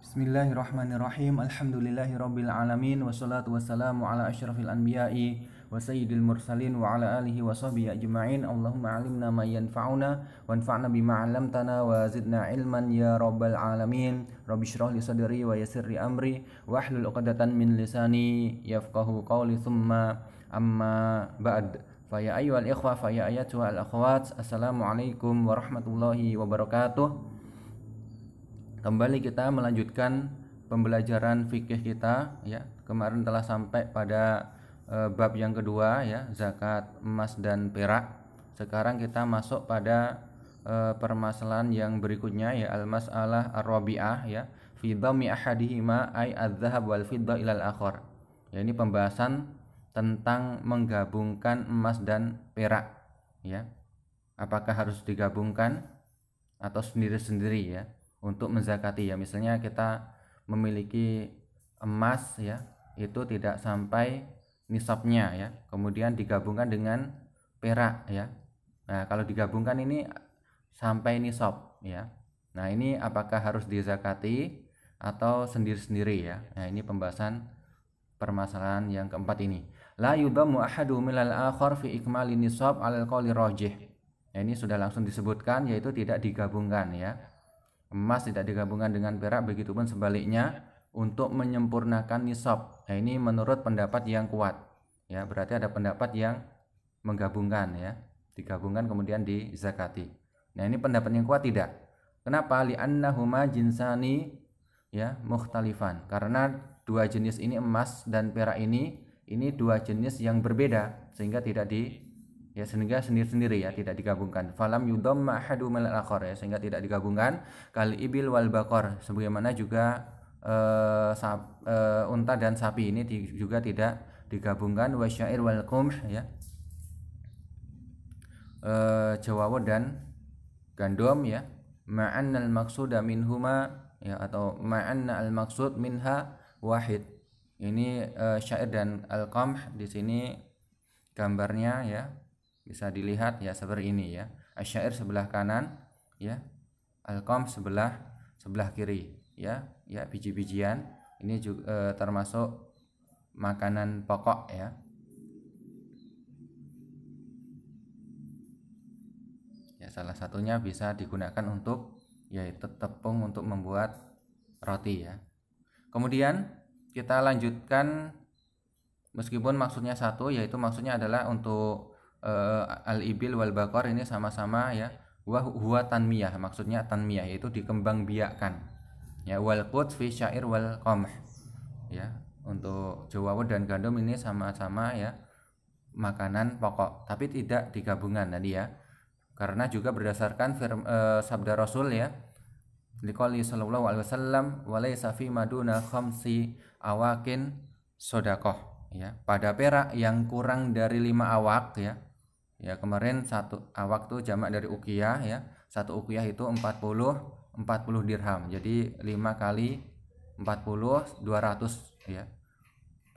Bismillahirrahmanirrahim. Alhamdulillahirabbil alamin wassalatu wassalamu ala asyrafil anbiya'i wa sayyidil mursalin wa ala alihi wa sahbihi ajma'in. Allahumma 'allimna ma yanfa'una wanfa'na bima 'allamtana wa zidna ilman ya rabbal alamin. Rabbi shrah li sadri wa yassir li amri wahlul 'uqdatan min lisani yafqahu qawli tsumma amma ba'd. Fa ya ayyuhal ikhwah fa ya ayyatuhal akhwat. Assalamualaikum warahmatullahi wabarakatuh. Kembali kita melanjutkan pembelajaran fikih kita ya. Kemarin telah sampai pada bab yang kedua ya, zakat emas dan perak. Sekarang kita masuk pada permasalahan yang berikutnya ya, al-mas'alah ar-rabi'ah ya, fi dhammi ahadihima ay adz-dzahab wal fiddah ilal akhar. Ya, ini pembahasan tentang menggabungkan emas dan perak ya. Apakah harus digabungkan atau sendiri-sendiri ya untuk menzakati ya. Misalnya kita memiliki emas ya, itu tidak sampai nisabnya ya, kemudian digabungkan dengan perak ya. Nah, kalau digabungkan ini sampai nisab ya. Nah, ini apakah harus dizakati atau sendiri-sendiri ya. Nah, ini pembahasan permasalahan yang keempat ini. La yudammu ahadu milal akhar fi ikmali nisab alal qawli rajih. Nah, ini sudah langsung disebutkan, yaitu tidak digabungkan ya. Emas tidak digabungkan dengan perak, begitupun sebaliknya untuk menyempurnakan nisab. Nah, ini menurut pendapat yang kuat ya, berarti ada pendapat yang menggabungkan ya, digabungkan kemudian dizakati. Nah, ini pendapat yang kuat tidak. Kenapa? Li'annahuma jinsani ya mukhtalifan, karena dua jenis ini, emas dan perak ini dua jenis yang berbeda, sehingga tidak sehingga sendiri-sendiri ya, tidak digabungkan. Falam yudamma ahadu minal akhar ya, sehingga tidak digabungkan. Kal ibil wal baqar, sebagaimana juga unta dan sapi ini juga tidak digabungkan. Wasyair wal qumh ya, jawawa dan gandum ya. Ma'anna al maqsuda minhuma ya, atau ma'anna al maqsud minha wahid. Ini syair dan al qamh, di sini gambarnya ya bisa dilihat ya seperti ini ya. Asyair sebelah kanan ya, al-qamh sebelah kiri ya. Ya, biji-bijian ini juga termasuk makanan pokok ya. Ya, salah satunya bisa digunakan untuk yaitu tepung untuk membuat roti ya. Kemudian kita lanjutkan, meskipun maksudnya satu, yaitu maksudnya adalah untuk al-ibil wal baqar ini sama-sama ya, wa huwa tanmiyah, maksudnya tanmiyah yaitu dikembangbiakkan ya. Wal qut fi syair wal qamh ya, untuk jawawa dan gandum ini sama-sama ya makanan pokok, tapi tidak digabungkan tadi ya, karena juga berdasarkan sabda Rasul ya, liqouli sallallahu alaihi wasallam wa laysa fi maduna khamsi awakin shadaqah ya. Pada perak yang kurang dari 5 awak ya. Ya, kemarin satu awak tuh jamak dari uqiyah ya. Satu uqiyah itu 40 dirham. Jadi 5 kali 40 200 ya.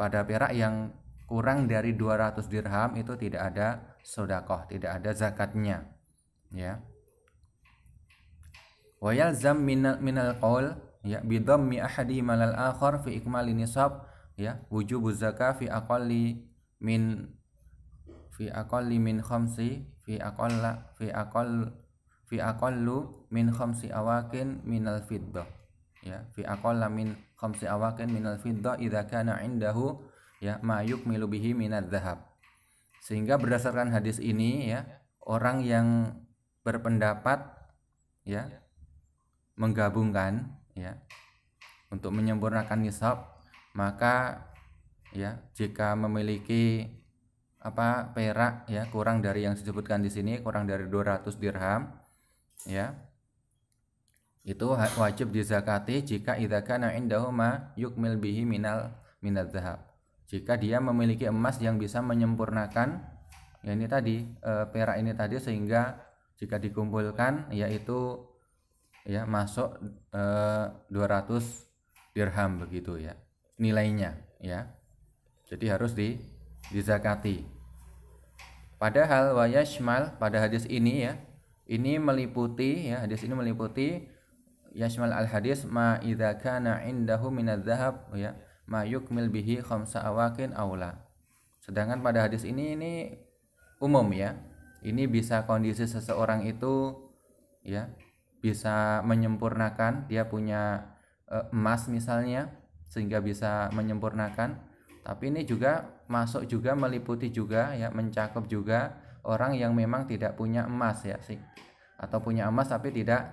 Pada perak yang kurang dari 200 dirham itu tidak ada sedekah, tidak ada zakatnya ya. Wa yalzam minal qaul ya bidhammi ahadi malal akhar fi ikmali nisab ya, wujubuz zakah fi aqalli min khamsi fi aqallu min khamsi awakin minal fiddah ya, fi aqalla min khamsi awakin minal fiddah idza kana indahu ya ma yukmilu bihi minadz dzahab. Sehingga berdasarkan hadis ini ya, orang yang berpendapat ya menggabungkan ya untuk menyempurnakan nisab, maka ya jika memiliki perak ya kurang dari yang disebutkan di sini, kurang dari 200 dirham ya, itu wajib dizakati jika idza kana indahu ma yukmil bihi minadz dzahab. Jika dia memiliki emas yang bisa menyempurnakan ya ini tadi perak ini tadi, sehingga jika dikumpulkan yaitu ya masuk 200 dirham begitu ya nilainya ya. Jadi harus dizakati. Padahal wayashmal, pada hadis ini ya, ini meliputi ya, hadis ini meliputi yashmal al hadis ma idza kana indahu min adz-dzahab ya ma yukmil bihi khamsa awakin aula. Sedangkan pada hadis ini umum ya. Ini bisa kondisi seseorang itu ya bisa menyempurnakan, dia punya emas misalnya sehingga bisa menyempurnakan. Tapi ini juga masuk juga meliputi juga ya, mencakup juga orang yang memang tidak punya emas ya sih, atau punya emas tapi tidak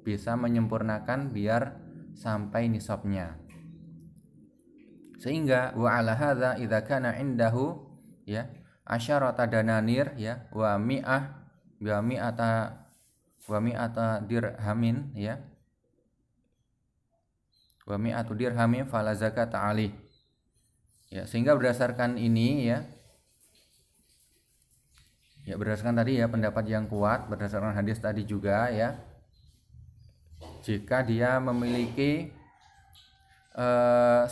bisa menyempurnakan biar sampai nisabnya. Sehingga wa ala hadza idza kana indahu ya asyarata dananir ya wa mi'ata dirhamin ya wa mi'atu dirhamin fala zakata alih. Ya, sehingga berdasarkan ini ya berdasarkan tadi ya pendapat yang kuat, berdasarkan hadis tadi juga ya, jika dia memiliki 10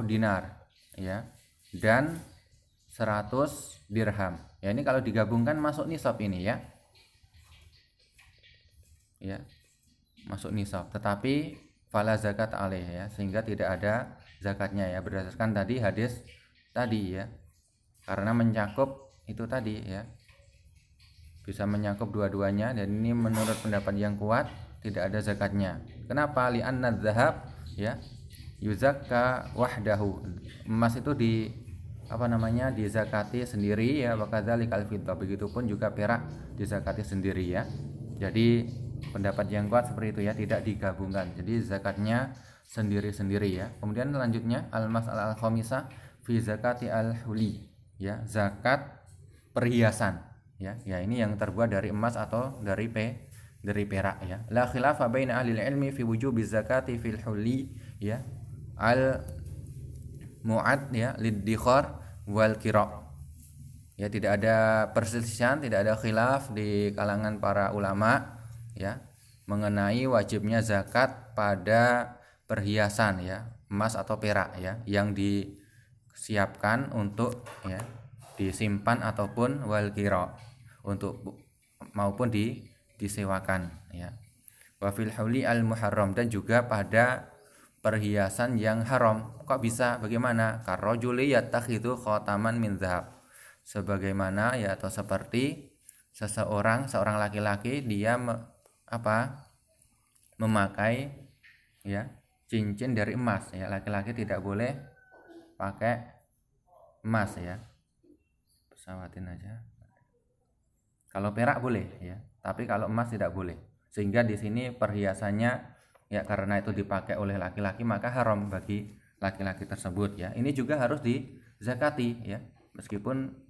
dinar ya dan 100 dirham. Ya ini kalau digabungkan masuk nisab ini ya. Ya. Masuk nisab, tetapi fala zakat alaih ya, sehingga tidak ada zakatnya ya berdasarkan tadi hadis tadi ya. Karena mencakup itu tadi ya. Bisa mencakup dua-duanya, dan ini menurut pendapat yang kuat tidak ada zakatnya. Kenapa? Li'anna dzahab ya yuzakka wahdahu. Emas itu dizakati sendiri ya, wakadzalikal fiddah, begitupun juga perak dizakati sendiri ya. Jadi pendapat yang kuat seperti itu ya, tidak digabungkan. Jadi zakatnya sendiri-sendiri ya. Kemudian selanjutnya al-mas'alah al-khamisah fi zakati al-huli ya, zakat perhiasan ya. Ya ini yang terbuat dari emas atau dari perak ya. La khilafa baina ahli ilmi fi wujubi zakati fil huli ya al mu'ad ya lid-dikhar wal kira. Ya tidak ada perselisihan, tidak ada khilaf di kalangan para ulama ya mengenai wajibnya zakat pada perhiasan ya, emas atau perak ya yang disiapkan untuk ya disimpan ataupun wal kira untuk maupun disewakan ya. Wa fil huli al muharram, dan juga pada perhiasan yang haram. Kok bisa? Bagaimana? Karrajuli yattakhidhu khataman min dzahab. Sebagaimana ya, atau seperti seorang laki-laki dia memakai ya cincin dari emas ya. Laki-laki tidak boleh pakai emas ya. Pesawatin aja. Kalau perak boleh ya, tapi kalau emas tidak boleh. Sehingga di sini perhiasannya ya karena itu dipakai oleh laki-laki maka haram bagi laki-laki tersebut ya. Ini juga harus dizakati ya, meskipun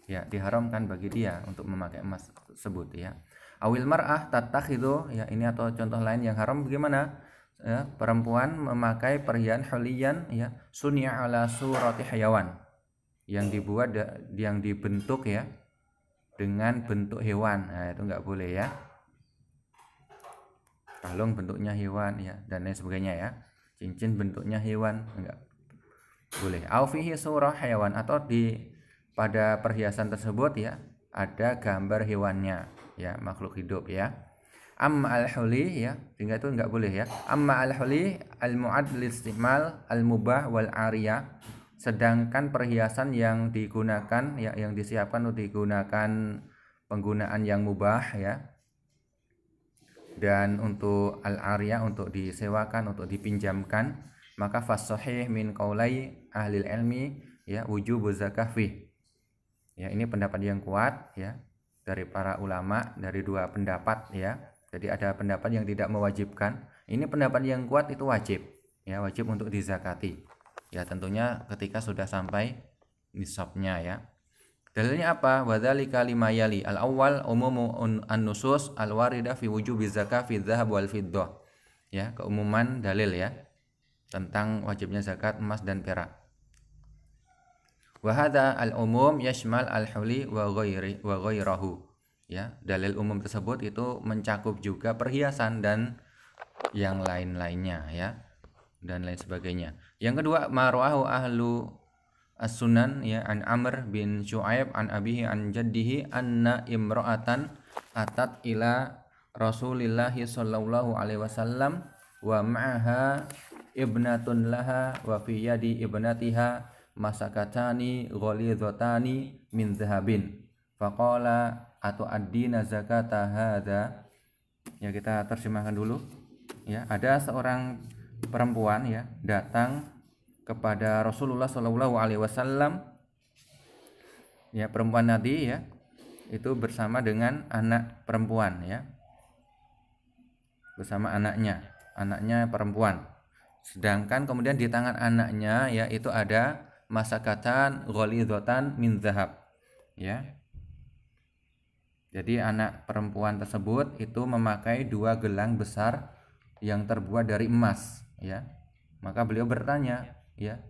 ya diharamkan bagi dia untuk memakai emas tersebut ya. Awil mar'ah tattakhidhu ya, ini atau contoh lain yang haram bagaimana? Ya, perempuan memakai perhiasan huliyan ya sunya ala surati hayawan, yang dibuat yang dibentuk ya dengan bentuk hewan. Nah, itu enggak boleh ya. Kalung bentuknya hewan ya, dan lain sebagainya ya. Cincin bentuknya hewan enggak boleh. Au fihi surah hewan, atau pada perhiasan tersebut ya ada gambar hewannya ya, makhluk hidup ya. Amma al-huli ya, sehingga itu enggak boleh ya. Amma al-huli al-mu'ad lil-istimal al-mubah wal ariyah. Sedangkan perhiasan yang digunakan ya, yang disiapkan untuk digunakan penggunaan yang mubah ya, dan untuk al-ariyah untuk disewakan, untuk dipinjamkan, maka fasahih min qaulai ahli ilmi ya wujubu zakah fi. Ya ini pendapat yang kuat ya dari para ulama, dari dua pendapat ya. Jadi ada pendapat yang tidak mewajibkan. Ini pendapat yang kuat itu wajib ya, wajib untuk dizakati. Ya tentunya ketika sudah sampai nisabnya ya. Dalilnya apa? Wadzalika lima yali. Al-awwal umumu an-nusus al-warida fi wujubi zakah fi dzahab wal fiddah. Ya, keumuman dalil ya tentang wajibnya zakat emas dan perak. Wa hadza al-umum yashmal al-huli wa ghairahu. Ya, dalil umum tersebut itu mencakup juga perhiasan dan yang lain-lainnya ya, dan lain sebagainya. Yang kedua, marwahu ahlu as-sunan ya an Amr bin Syu'aib an abihi an jaddihi anna imra'atan atat ila Rasulillah sallallahu alaihi wasallam wa ma'aha ibnatun laha wa fi yadi ibnatiha masakatani ghalidhatani min dhahabin faqala atu'addina zakata hadza. Ya, kita terjemahkan dulu. Ya, ada seorang perempuan ya datang kepada Rasulullah sallallahu alaihi wasallam. Ya, perempuan tadi ya itu bersama dengan anak perempuan ya. Bersama anaknya perempuan. Sedangkan kemudian di tangan anaknya ya itu ada masakatan ghalidhatan min zahab ya. Jadi anak perempuan tersebut itu memakai 2 gelang besar yang terbuat dari emas ya. Maka beliau bertanya ya,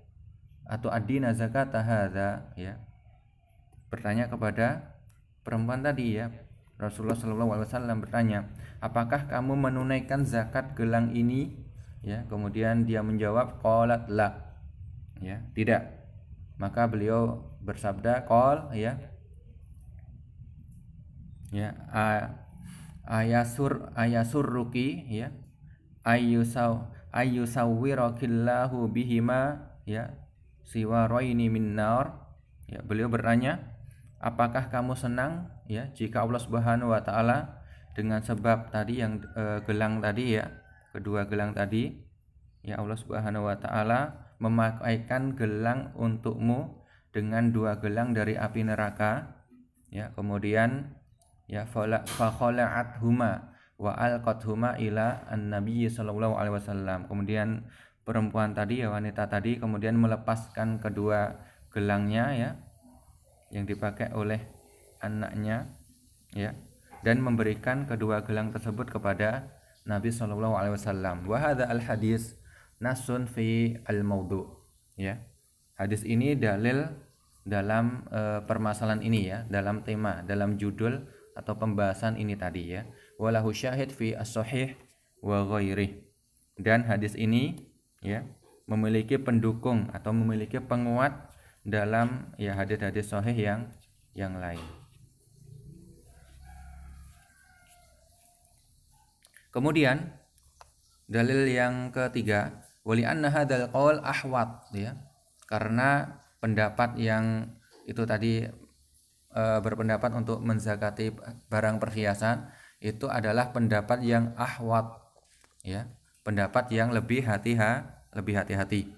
atau adina zakata hadza ya. Bertanya kepada perempuan tadi ya. Rasulullah sallallahu alaihi wasallam bertanya, "Apakah kamu menunaikan zakat gelang ini?" Ya, kemudian dia menjawab, qalat la. Ya, tidak. Maka beliau bersabda, qol ya. Ya, ayasurruki ya. Ayyusawwirakillahu bihima ya siwaraini min nar. Ya, beliau bertanya, apakah kamu senang ya jika Allah Subhanahu wa taala dengan sebab tadi yang gelang tadi ya, kedua gelang tadi ya, Allah Subhanahu wa taala memakaikan gelang untukmu dengan 2 gelang dari api neraka ya. Kemudian ya fa khala'athuma wa alqathuma ila an-nabiy sallallahu alaihi wasallam. Kemudian perempuan tadi ya, wanita tadi kemudian melepaskan kedua gelangnya ya yang dipakai oleh anaknya ya, dan memberikan kedua gelang tersebut kepada Nabi sallallahu alaihi wasallam. Wa hadza al-hadis nasun fi al-maudhu ya. Hadis ini dalil dalam permasalahan ini ya, dalam tema, dalam judul atau pembahasan ini tadi ya. Walahu syahid fi as-sahih wa ghairih. Dan hadis ini ya memiliki pendukung atau memiliki penguat dalam ya hadis-hadis sahih yang lain. Kemudian dalil yang ketiga, wali anna hadzal qaul ahwat ya. Karena pendapat yang itu tadi berpendapat untuk menzakati barang perhiasan itu adalah pendapat yang ahwat ya, pendapat yang lebih hati-hati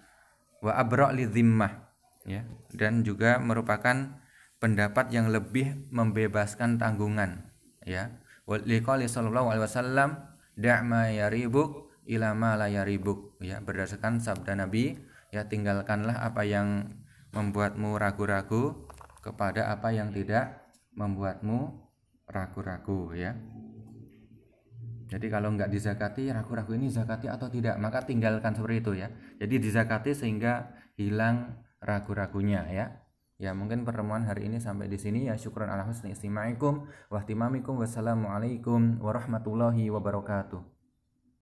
wa abra' lidzimmah ya, dan juga merupakan pendapat yang lebih membebaskan tanggungan ya. Liqali sallallahu alaihi wasallam da' ma yaribuk ila ma la yaribuk ya, berdasarkan sabda Nabi ya, tinggalkanlah apa yang membuatmu ragu-ragu kepada apa yang tidak membuatmu ragu-ragu ya. Jadi kalau nggak dizakati, ragu-ragu ini zakati atau tidak, maka tinggalkan seperti itu ya. Jadi dizakati sehingga hilang ragu-ragunya ya. Ya, mungkin pertemuan hari ini sampai di sini ya. Syukran ala husni istima'ikum wa ihtimamikum. Wassalamualaikum warahmatullahi wabarakatuh.